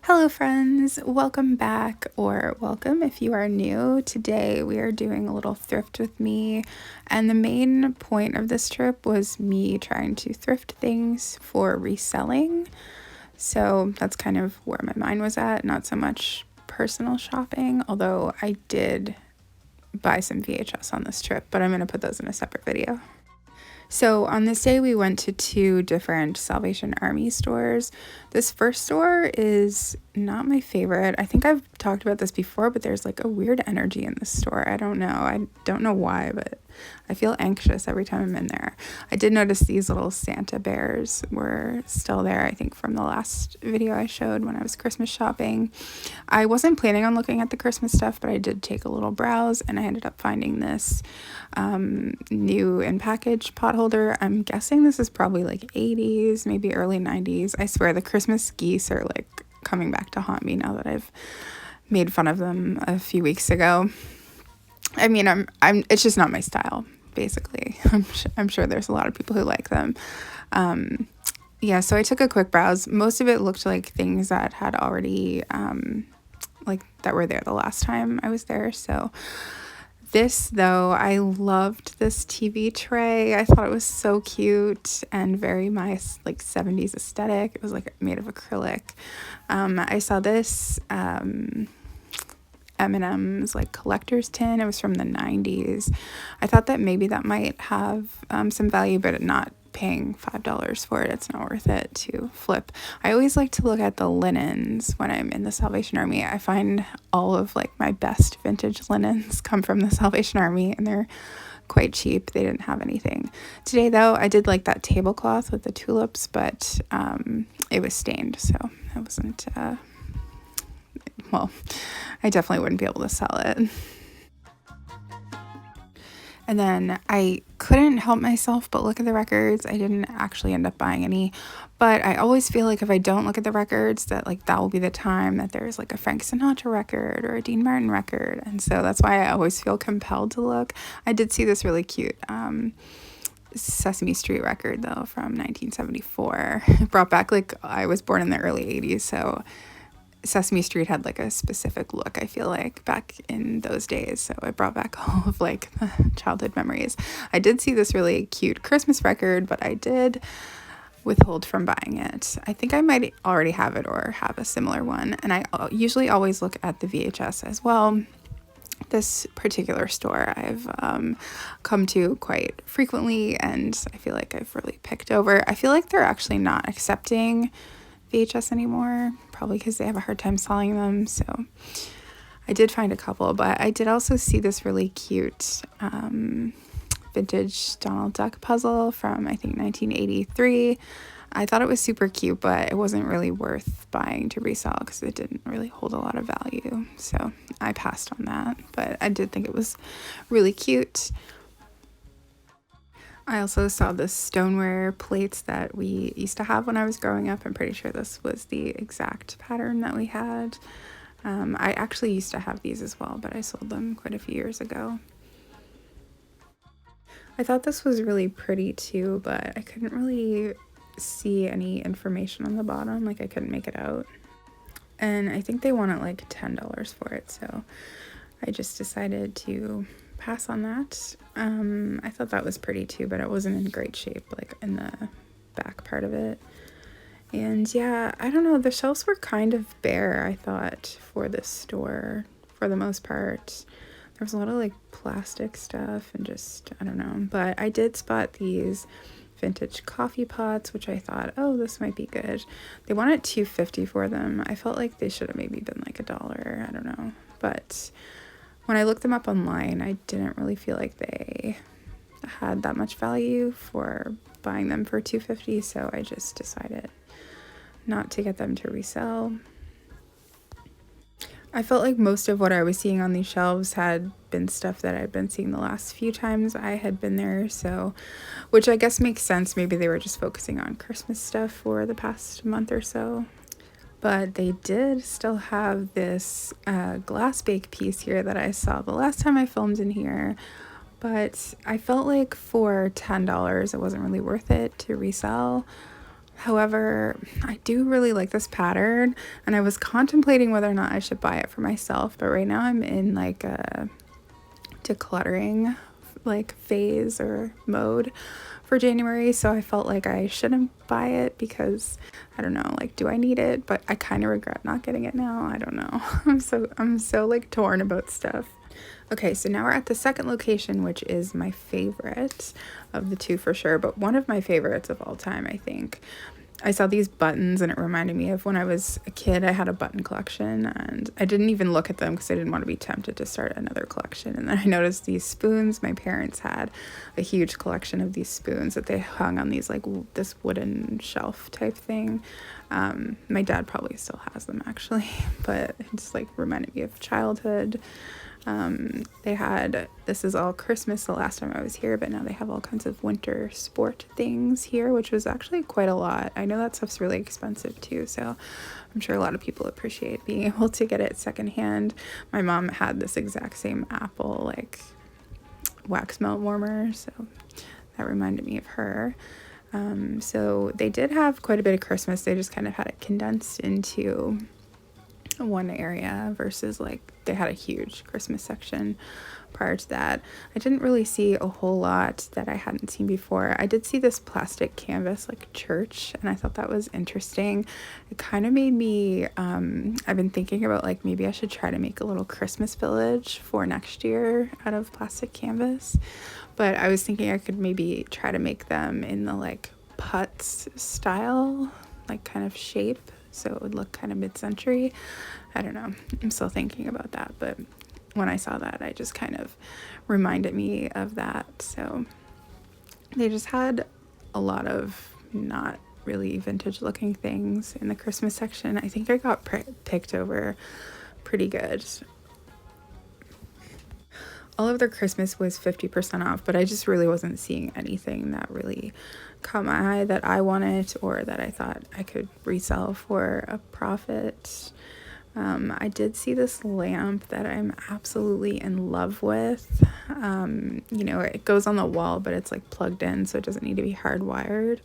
Hello friends, welcome back, or welcome if you are new. Today we are doing a little thrift with me, and the main point of this trip was me trying to thrift things for reselling. So that's kind of where my mind was at, not so much personal shopping, although I did buy some VHS on this trip, but I'm going to put those in a separate video. So on this day, we went to two different Salvation Army stores. This first store is not my favorite. I think I've talked about this before, but there's like a weird energy in this store. I don't know why, but I feel anxious every time I'm in there. I did notice these little Santa bears were still there, I think from the last video I showed when I was Christmas shopping. I wasn't planning on looking at the Christmas stuff, but I did take a little browse, and I ended up finding this new in package pot holder. I'm guessing this is probably like 80s, maybe early 90s. I swear the Christmas geese are like coming back to haunt me now that I've made fun of them a few weeks ago. I mean, it's just not my style, basically. I'm sure there's a lot of people who like them. Yeah, so I took a quick browse. Most of it looked like things that had already, that were there the last time I was there. So this, though, I loved this TV tray. I thought it was so cute and very my, 70s aesthetic. It was, made of acrylic. I saw this, M&M's collector's tin. It was from the 90s. I thought that maybe that might have some value, but not paying $5 for it. It's not worth it to flip. I always like to look at the linens when I'm in the Salvation Army. I find all of my best vintage linens come from the Salvation Army, and they're quite cheap. They didn't have anything. Today though, I did like that tablecloth with the tulips, but it was stained, so I wasn't I definitely wouldn't be able to sell it. And then I couldn't help myself but look at the records. I didn't actually end up buying any, but I always feel like if I don't look at the records, that that will be the time that there's a Frank Sinatra record or a Dean Martin record. And so that's why I always feel compelled to look. I did see this really cute Sesame Street record though from 1974. It brought back, I was born in the early 80s, so Sesame Street had a specific look, I feel back in those days. So it brought back all of the childhood memories. I did see this really cute Christmas record, but I did withhold from buying it. I think I might already have it or have a similar one. And I usually always look at the VHS as well. This particular store I've come to quite frequently, and I feel like I've really picked over. I feel like they're actually not accepting VHS anymore, probably because they have a hard time selling them. So I did find a couple, but I did also see this really cute vintage Donald Duck puzzle from I think 1983. I thought it was super cute, but it wasn't really worth buying to resell because it didn't really hold a lot of value. So I passed on that, but I did think it was really cute. I also saw the stoneware plates that we used to have when I was growing up. I'm pretty sure this was the exact pattern that we had. I actually used to have these as well, but I sold them quite a few years ago. I thought this was really pretty too, but I couldn't really see any information on the bottom. I couldn't make it out. And I think they wanted $10 for it, so I just decided to pass on that. I thought that was pretty too, but it wasn't in great shape, in the back part of it. And yeah, I don't know, the shelves were kind of bare, I thought, for this store, for the most part. There was a lot of plastic stuff and just, I don't know. But I did spot these vintage coffee pots, which I thought, oh, this might be good. They wanted $2.50 for them. I felt like they should have maybe been $1. I don't know. But when I looked them up online, I didn't really feel like they had that much value for buying them for $2.50, so I just decided not to get them to resell. I felt like most of what I was seeing on these shelves had been stuff that I'd been seeing the last few times I had been there, so, which I guess makes sense. Maybe they were just focusing on Christmas stuff for the past month or so. But they did still have this glass bake piece here that I saw the last time I filmed in here. But I felt like for $10, it wasn't really worth it to resell. However, I do really like this pattern, and I was contemplating whether or not I should buy it for myself, but right now I'm in like a decluttering like phase or mode for January, so I felt like I shouldn't buy it because I don't know, like, do I need it? But I kind of regret not getting it now. I don't know. I'm so like torn about stuff. Okay, so now we're at the second location, which is my favorite of the two for sure, but one of my favorites of all time, I think. I saw these buttons and it reminded me of when I was a kid. I had a button collection and I didn't even look at them because I didn't want to be tempted to start another collection. And then I noticed these spoons. My parents had a huge collection of these spoons that they hung on these like this wooden shelf type thing. My dad probably still has them actually, but it just like reminded me of childhood. They had, this is all Christmas the last time I was here, but now they have all kinds of winter sport things here, which was actually quite a lot. I know that stuff's really expensive too, so I'm sure a lot of people appreciate being able to get it secondhand. My mom had this exact same Apple like wax melt warmer, so that reminded me of her. So they did have quite a bit of Christmas. They just kind of had it condensed into one area versus like they had a huge Christmas section prior to that. I didn't really see a whole lot that I hadn't seen before. I did see this plastic canvas like church, and I thought that was interesting. It kind of made me I've been thinking about like maybe I should try to make a little Christmas village for next year out of plastic canvas, but I was thinking I could maybe try to make them in the like putz style, like kind of shape, so it would look kind of mid-century. I don't know. I'm still thinking about that, but when I saw that, I just kind of reminded me of that. So they just had a lot of not really vintage looking things in the Christmas section. I think I got picked over pretty good. All of their Christmas was 50% off, but I just really wasn't seeing anything that really caught my eye that I wanted or that I thought I could resell for a profit. I did see this lamp that I'm absolutely in love with. You know, it goes on the wall, but it's like plugged in, so it doesn't need to be hardwired.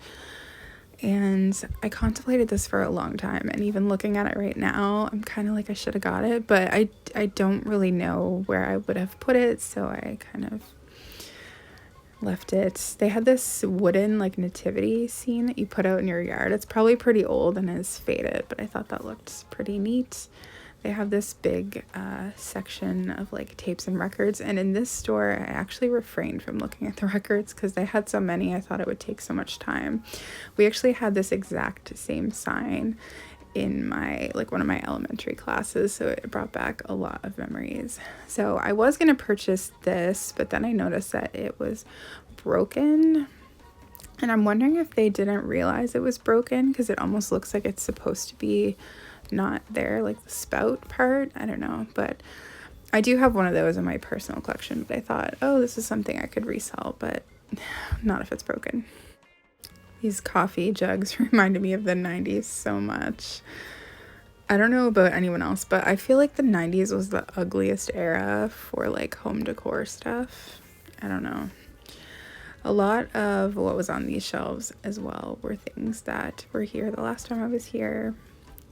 And I contemplated this for a long time, and even looking at it right now, I'm kind of like I should have got it, but I don't really know where I would have put it, so I kind of left it. They had this wooden like nativity scene that you put out in your yard. It's probably pretty old and is faded, but I thought that looked pretty neat. They have this big section of like tapes and records, and in this store I actually refrained from looking at the records because they had so many. I thought it would take so much time. We actually had this exact same sign in my like one of my elementary classes, so it brought back a lot of memories. So I was gonna purchase this, but then I noticed that it was broken, and I'm wondering if they didn't realize it was broken because it almost looks like it's supposed to be not there, like the spout part. I don't know, but I do have one of those in my personal collection, but I thought, oh, this is something I could resell, but not if it's broken. These coffee jugs reminded me of the 90s so much. I don't know about anyone else, but I feel like the 90s was the ugliest era for like home decor stuff. I don't know. A lot of what was on these shelves as well were things that were here the last time I was here.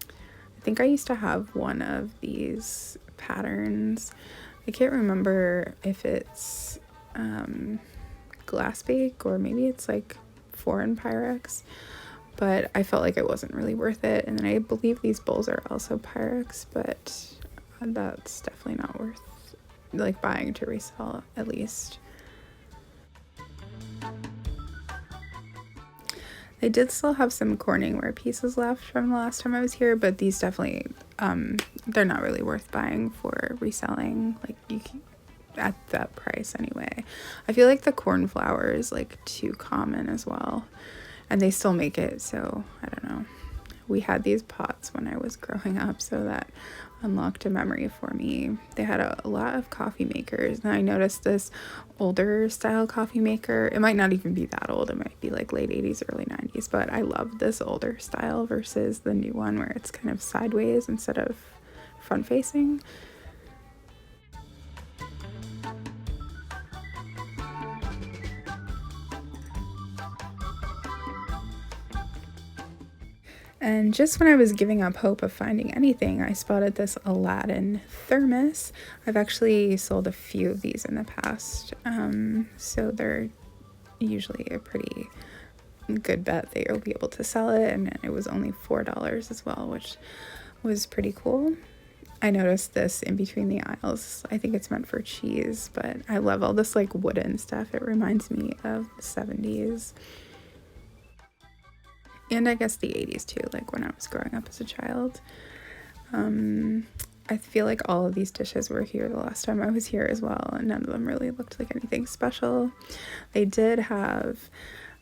I think I used to have one of these patterns. I can't remember if it's glass bake or maybe it's like foreign Pyrex, but I felt like it wasn't really worth it. And then I believe these bowls are also Pyrex, but that's definitely not worth like buying to resell, at least. They did still have some Corningware pieces left from the last time I was here, but these definitely, they're not really worth buying for reselling, like you can, at that price anyway. I feel like the cornflower is like too common as well, and they still make it, so I don't know. We had these pots when I was growing up, so that unlocked a memory for me. They had a lot of coffee makers, and I noticed this older style coffee maker. It might not even be that old. It might be like late 80s, early 90s, but I love this older style versus the new one where it's kind of sideways instead of front facing. And just when I was giving up hope of finding anything, I spotted this Aladdin thermos. I've actually sold a few of these in the past, so they're usually a pretty good bet that you'll be able to sell it, and it was only $4 as well, which was pretty cool. I noticed this in between the aisles. I think it's meant for cheese, but I love all this like wooden stuff. It reminds me of the 70s. And I guess the 80s too, like when I was growing up as a child. I feel like all of these dishes were here the last time I was here as well, and none of them really looked like anything special. They did have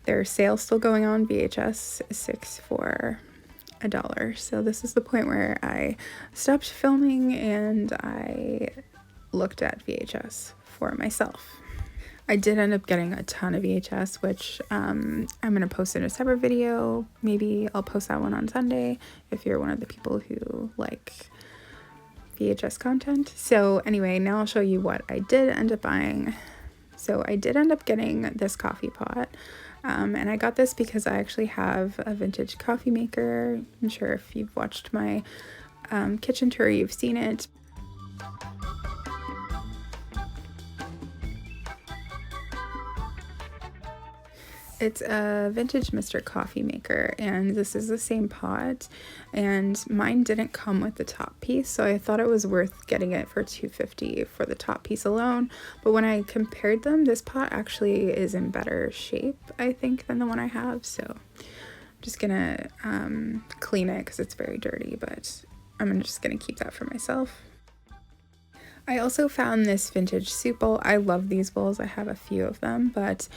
their sale still going on, VHS 6 for $1. So this is the point where I stopped filming and I looked at VHS for myself. I did end up getting a ton of VHS, which I'm going to post in a separate video. Maybe I'll post that one on Sunday if you're one of the people who like VHS content. So anyway, now I'll show you what I did end up buying. So I did end up getting this coffee pot. And I got this because I actually have a vintage coffee maker. I'm sure if you've watched my kitchen tour, you've seen it. It's a vintage Mr. Coffee maker, and this is the same pot, and mine didn't come with the top piece, so I thought it was worth getting it for $2.50 for the top piece alone. But when I compared them, this pot actually is in better shape, I think, than the one I have. So I'm just gonna clean it because it's very dirty, but I'm just gonna keep that for myself. I also found this vintage soup bowl. I love these bowls. I have a few of them, but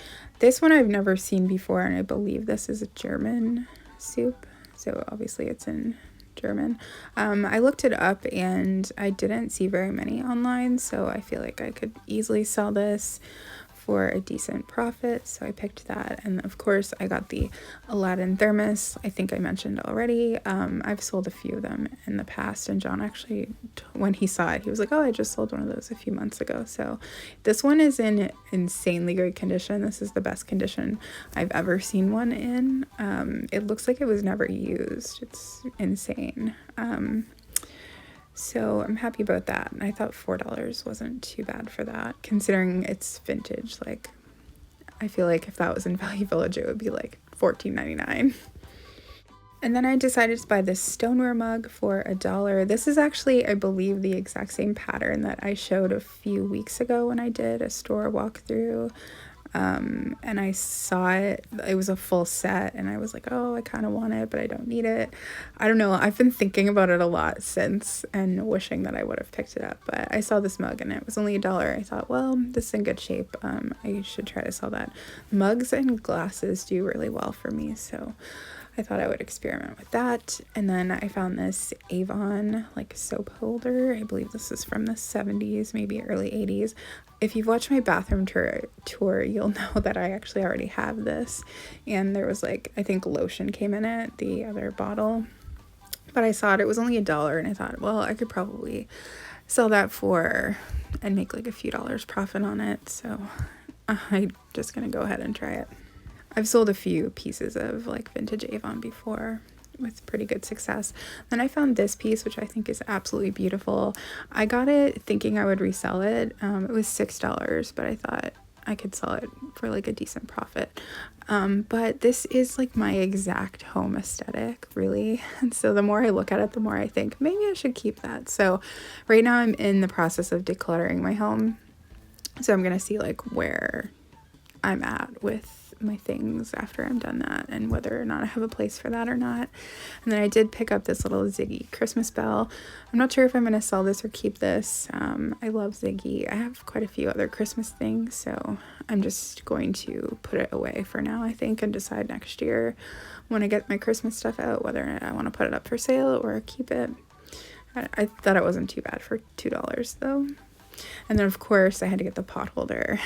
this one I've never seen before, and I believe this is a German soup, so obviously it's in German. I looked it up and I didn't see very many online, so I feel like I could easily sell this for a decent profit, so I picked that. And of course I got the Aladdin thermos. I think I mentioned already. I've sold a few of them in the past, and John actually, when he saw it, he was like, oh, I just sold one of those a few months ago. So this one is in insanely great condition. This is the best condition I've ever seen one in. It looks like it was never used. It's insane. So I'm happy about that. And I thought $4 wasn't too bad for that, considering it's vintage. Like, I feel like if that was in Value Village, it would be like $14.99. And then I decided to buy this stoneware mug for $1. This is actually, I believe, the exact same pattern that I showed a few weeks ago when I did a store walkthrough. And I saw it was a full set, and I was like, oh, I kind of want it, but I don't need it. I don't know. I've been thinking about it a lot since and wishing that I would have picked it up, but I saw this mug and it was only $1. I thought, well, this is in good shape. I should try to sell that. Mugs and glasses do really well for me, so I thought I would experiment with that. And then I found this Avon like soap holder. I believe this is from the 70s, maybe early 80s. If you've watched my bathroom tour, you'll know that I actually already have this. And there was like, I think lotion came in it, the other bottle. But I saw it was only $1, and I thought, well, I could probably sell that and make like a few dollars profit on it. So I'm just gonna go ahead and try it. I've sold a few pieces of like vintage Avon before with pretty good success. Then I found this piece, which I think is absolutely beautiful. I got it thinking I would resell it. It was $6, but I thought I could sell it for like a decent profit. But this is like my exact home aesthetic, really. And so the more I look at it, the more I think maybe I should keep that. So right now I'm in the process of decluttering my home. So I'm gonna see like where I'm at with my things after I'm done that, and whether or not I have a place for that or not. And then I did pick up this little Ziggy Christmas bell. I'm not sure if I'm going to sell this or keep this. I love Ziggy. I have quite a few other Christmas things, so I'm just going to put it away for now, I think, and decide next year when I get my Christmas stuff out whether I want to put it up for sale or keep it. I thought it wasn't too bad for $2 though. And then of course I had to get the pot holder,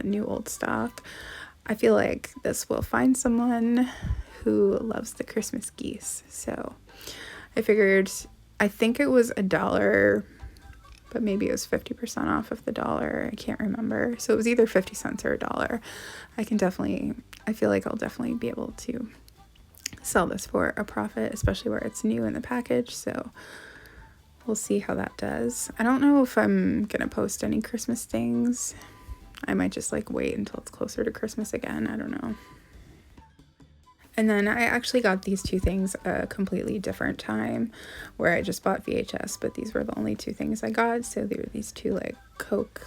new old stock. I feel like this will find someone who loves the Christmas geese. So I figured, I think it was $1, but maybe it was 50% off of the dollar. I can't remember. So it was either 50 cents or $1. I feel like I'll definitely be able to sell this for a profit, especially where it's new in the package. So we'll see how that does. I don't know if I'm gonna post any Christmas things. I might just like wait until it's closer to Christmas again. I don't know. And then I actually got these two things a completely different time, where I just bought VHS, but these were the only two things I got. So there were these two like Coke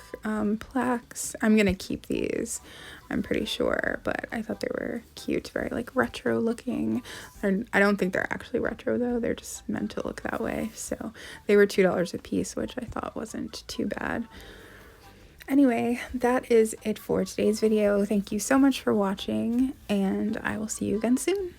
plaques. I'm gonna keep these, I'm pretty sure, but I thought they were cute, very like retro looking. I don't think they're actually retro though, they're just meant to look that way. So they were $2 a piece, which I thought wasn't too bad. Anyway, that is it for today's video. Thank you so much for watching, and I will see you again soon.